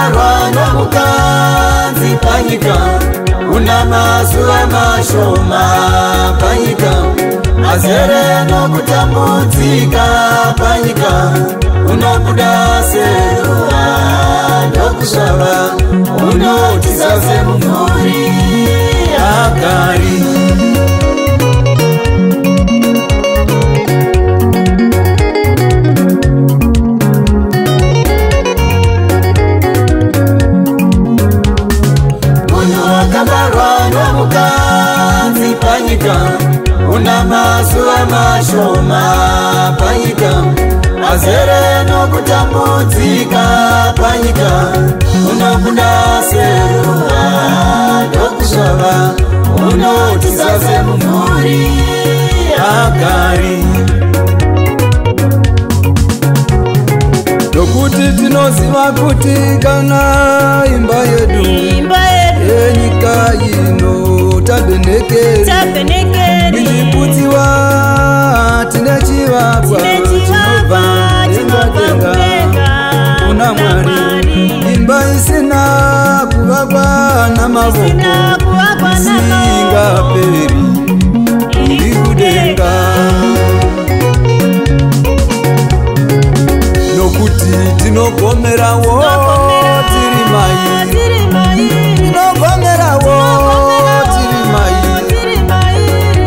wakabarwa nomukadzi panyika, una mazuva mashoma panyika, azere nokutambudzika panyika, unobuda seruva ndokusvava, unotiza semumvuri Hagari. Nomukadzi panyika, una mazuva mashoma panyika, azere nokutambudzika panyika, unobuda seruva ndokusvava, unotiza semumvuri Hagari. Nokuti tinoziva kuti kana imba yedu yenyika ino tabenekeri ichipudziwa tine chivakwa chinobva denga kuna Mwari, imba isina kuvakwa namavoko isingaperi iri kudenga. Nokuti tinogomerawo tiri mai,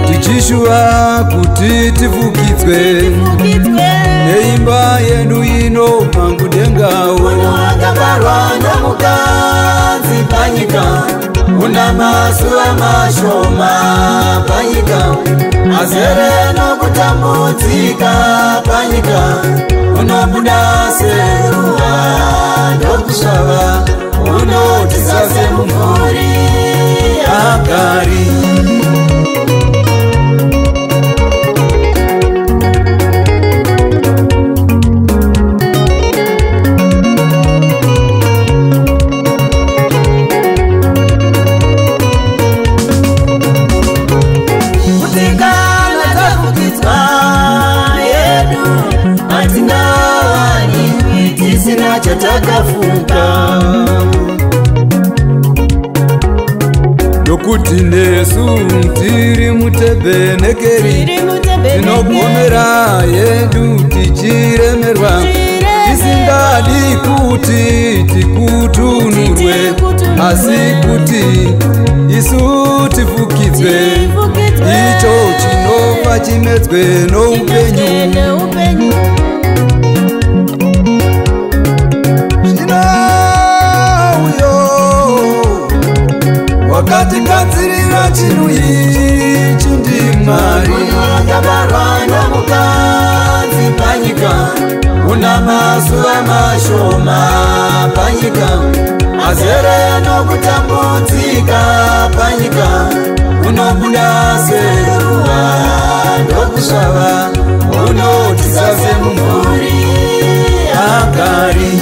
tichishuva kuti tifukidzwe neimba yedu ino mangudengawo. Wakabarwa nomukadzi panyika, una mazuva mashoma panyika, azere nokutambudzika panyika, unobuda seruva ndokusvava, unotiza semumvuri Hagari. Kutikana tafukidzwa yedu, hatingawani tisina chatakafunga. Nokuti nesu tiri mutebenekeri, tinogomera yedu tichiremerwa, tisingadi kuti tikutunurwe, asi kuti isu tifukidzwe, icho chinofa chimedzwe noupenyu. Wakatigadzirira chinhu ichi ndiMwari. Wakabarwa nomukadzi panyika, una mazuva mashoma panyika, azere nokutambudzika panyika, unobuda seruva ndokusvava, unotiza semumvuri Hagari.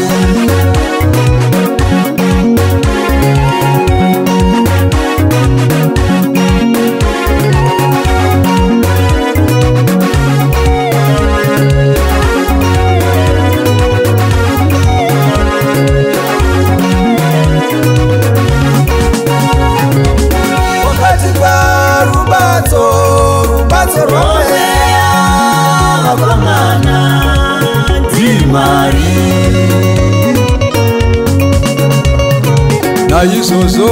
Rubatso rwomweya vakomana ndiMwari. Naizvozvo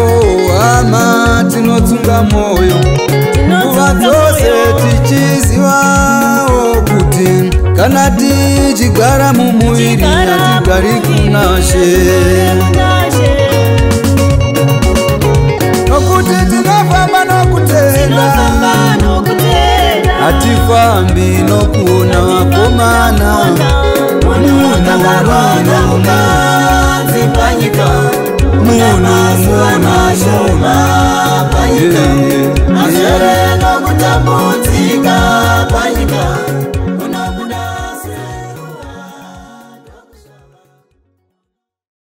hama tinotsunga moyo nguva dzose tichizivawo kuti kana tichigara mumuviri hatigari kuna She. Nokuti tinofamba nokutenda, hatifambi nokuona vakomana. Munhu nomukadzi panyika, munhu